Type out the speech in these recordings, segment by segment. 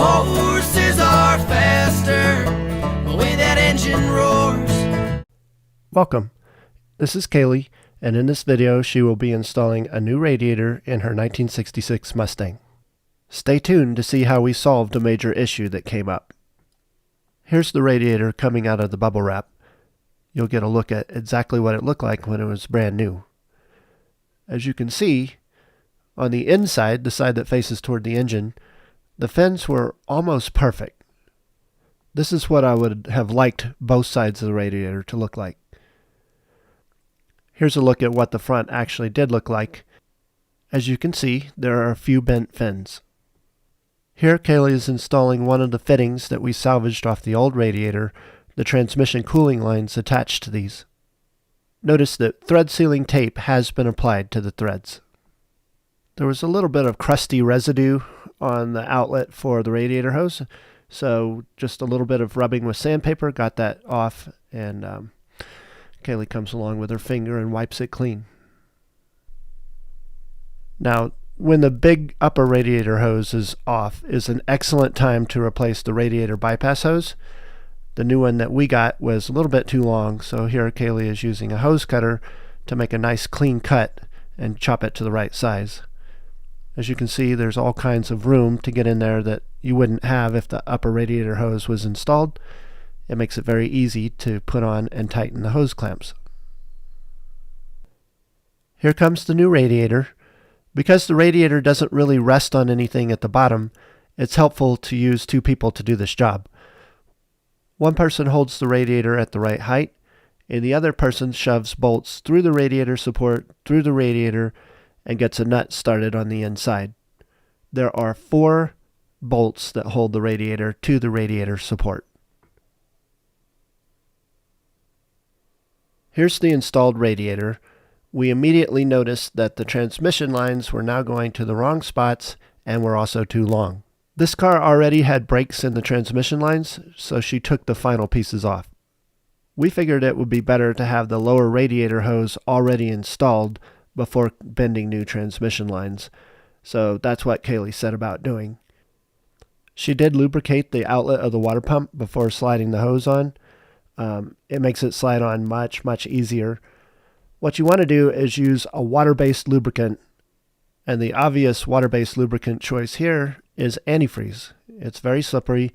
All horses are faster the way that engine roars. Welcome. This is Kaylee, and in this video she will be installing a new radiator in her 1966 Mustang. Stay tuned to see how we solved a major issue that came up. Here's the radiator coming out of the bubble wrap. You'll get a look at exactly what it looked like when it was brand new. As you can see, on the inside, the side that faces toward the engine, the fins were almost perfect. This is what I would have liked both sides of the radiator to look like. Here's a look at what the front actually did look like. As you can see, there are a few bent fins. Here Kaylee is installing one of the fittings that we salvaged off the old radiator, the transmission cooling lines attached to these. Notice that thread sealing tape has been applied to the threads. There was a little bit of crusty residue on the outlet for the radiator hose, so just a little bit of rubbing with sandpaper got that off, and Kaylee comes along with her finger and wipes it clean. Now, when the big upper radiator hose is off is an excellent time to replace the radiator bypass hose. The new one that we got was a little bit too long, so here Kaylee is using a hose cutter to make a nice clean cut and chop it to the right size. As you can see, there's all kinds of room to get in there that you wouldn't have if the upper radiator hose was installed. It makes it very easy to put on and tighten the hose clamps. Here comes the new radiator. Because the radiator doesn't really rest on anything at the bottom, it's helpful to use two people to do this job. One person holds the radiator at the right height, and the other person shoves bolts through the radiator support, through the radiator, and gets a nut started on the inside. There are 4 bolts that hold the radiator to the radiator support. Here's the installed radiator. We immediately noticed that the transmission lines were now going to the wrong spots and were also too long. This car already had breaks in the transmission lines, so she took the final pieces off. We figured it would be better to have the lower radiator hose already installed before bending new transmission lines, so that's what Kaylee set about doing. She did lubricate the outlet of the water pump before sliding the hose on. It makes it slide on much easier. What you want to do is use a water-based lubricant, and the obvious water-based lubricant choice here is antifreeze. It's very slippery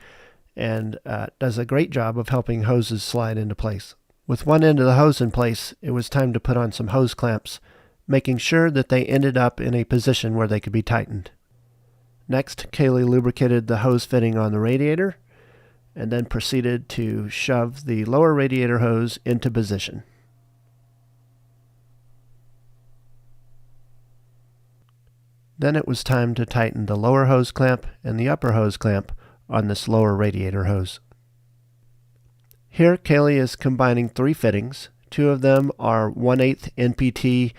and does a great job of helping hoses slide into place. With one end of the hose in place, it was time to put on some hose clamps, making sure that they ended up in a position where they could be tightened. Next, Kaylee lubricated the hose fitting on the radiator and then proceeded to shove the lower radiator hose into position. Then it was time to tighten the lower hose clamp and the upper hose clamp on this lower radiator hose. Here Kaylee is combining 3 fittings. 2 of them are 1/8 NPT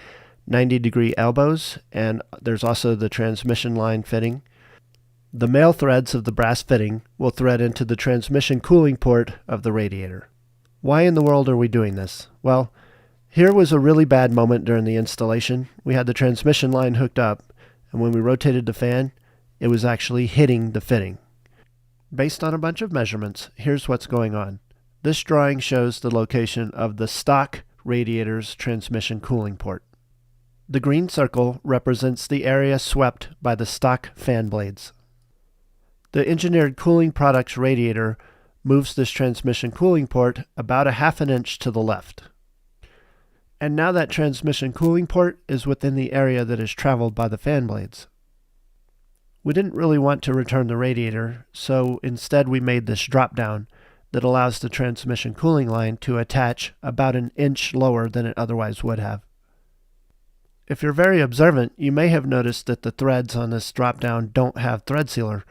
90-degree elbows, and there's also the transmission line fitting. The male threads of the brass fitting will thread into the transmission cooling port of the radiator. Why in the world are we doing this? Well, here was a really bad moment during the installation. We had the transmission line hooked up, and when we rotated the fan, it was actually hitting the fitting. Based on a bunch of measurements, here's what's going on. This drawing shows the location of the stock radiator's transmission cooling port. The green circle represents the area swept by the stock fan blades. The engineered cooling products radiator moves this transmission cooling port about a ½ inch to the left. And now that transmission cooling port is within the area that is traveled by the fan blades. We didn't really want to return the radiator, so instead we made this drop down that allows the transmission cooling line to attach about an inch lower than it otherwise would have. If you're very observant, you may have noticed that the threads on this drop down don't have thread sealer.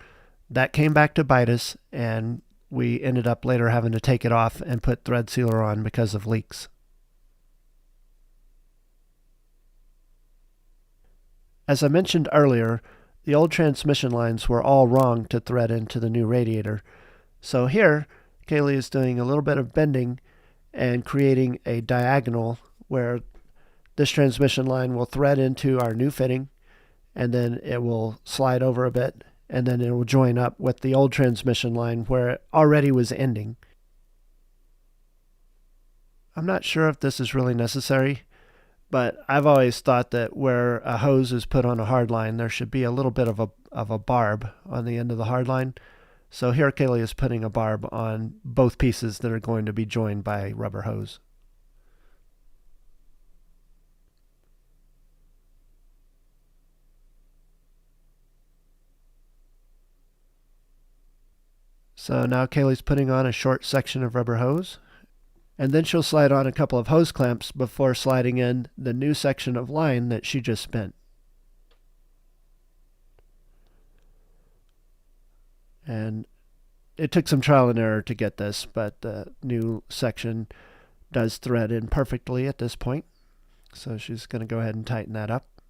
That came back to bite us, and we ended up later having to take it off and put thread sealer on because of leaks. As I mentioned earlier, the old transmission lines were all wrong to thread into the new radiator. So here, Kaylee is doing a little bit of bending and creating a diagonal where this transmission line will thread into our new fitting, and then it will slide over a bit and then it will join up with the old transmission line where it already was ending. I'm not sure if this is really necessary, but I've always thought that where a hose is put on a hard line, there should be a little bit of a barb on the end of the hard line. So here Kaylee is putting a barb on both pieces that are going to be joined by a rubber hose. So now Kaylee's putting on a short section of rubber hose, and then she'll slide on a couple of hose clamps before sliding in the new section of line that she just bent. And it took some trial and error to get this, but the new section does thread in perfectly at this point. So she's going to go ahead and tighten that up.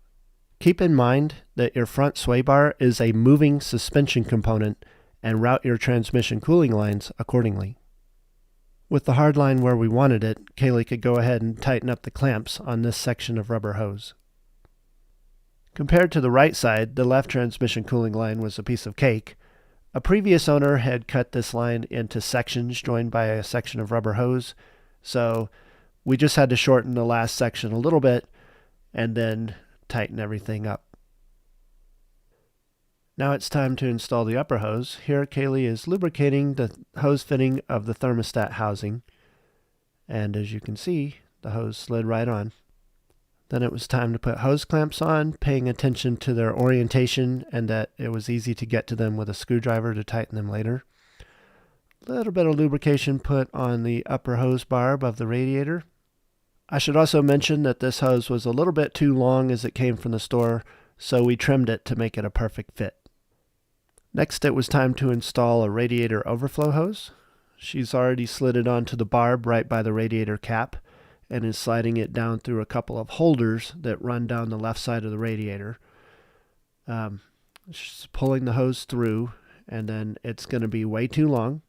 Keep in mind that your front sway bar is a moving suspension component, and route your transmission cooling lines accordingly. With the hard line where we wanted it, Kaylee could go ahead and tighten up the clamps on this section of rubber hose. Compared to the right side, the left transmission cooling line was a piece of cake. A previous owner had cut this line into sections joined by a section of rubber hose, so we just had to shorten the last section a little bit and then tighten everything up. Now it's time to install the upper hose. Here Kaylee is lubricating the hose fitting of the thermostat housing, and as you can see, the hose slid right on. Then it was time to put hose clamps on, paying attention to their orientation and that it was easy to get to them with a screwdriver to tighten them later. A little bit of lubrication put on the upper hose barb of the radiator. I should also mention that this hose was a little bit too long as it came from the store, so we trimmed it to make it a perfect fit. Next, it was time to install a radiator overflow hose. She's already slid it onto the barb right by the radiator cap and is sliding it down through a couple of holders that run down the left side of the radiator. She's pulling the hose through, and then it's going to be way too long.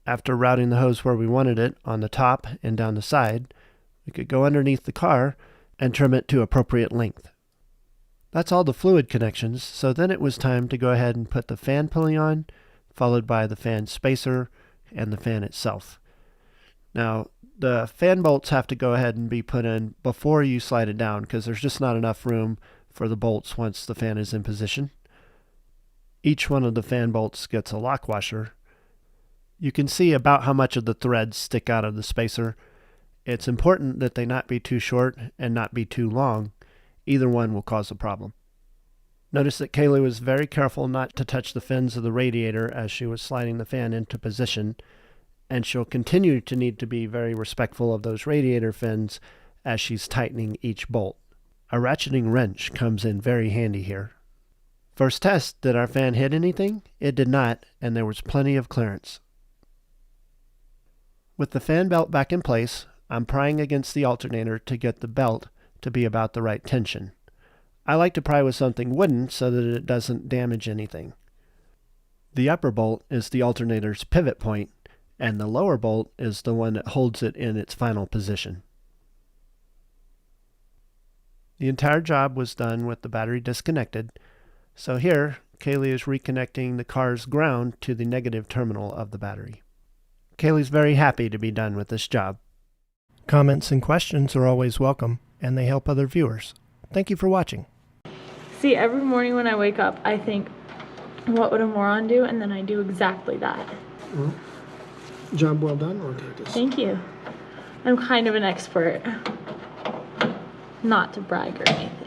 After routing the hose where we wanted it, on the top and down the side, we could go underneath the car and trim it to appropriate length. That's all the fluid connections, so then it was time to go ahead and put the fan pulley on, followed by the fan spacer and the fan itself. Now, the fan bolts have to go ahead and be put in before you slide it down because there's just not enough room for the bolts once the fan is in position. Each one of the fan bolts gets a lock washer. You can see about how much of the threads stick out of the spacer. It's important that they not be too short and not be too long. Either one will cause a problem. Notice that Kaylee was very careful not to touch the fins of the radiator as she was sliding the fan into position, and she'll continue to need to be very respectful of those radiator fins as she's tightening each bolt. A ratcheting wrench comes in very handy here. First test, did our fan hit anything? It did not, and there was plenty of clearance. With the fan belt back in place, I'm prying against the alternator to get the belt to be about the right tension. I like to pry with something wooden so that it doesn't damage anything. The upper bolt is the alternator's pivot point, and the lower bolt is the one that holds it in its final position. The entire job was done with the battery disconnected, so here Kaylee is reconnecting the car's ground to the negative terminal of the battery. Kaylee's very happy to be done with this job. Comments and questions are always welcome, and they help other viewers. Thank you for watching. See, every morning when I wake up, I think, what would a moron do? And then I do exactly that. Well, job well done, Rotators. Thank you. I'm kind of an expert. Not to brag or anything.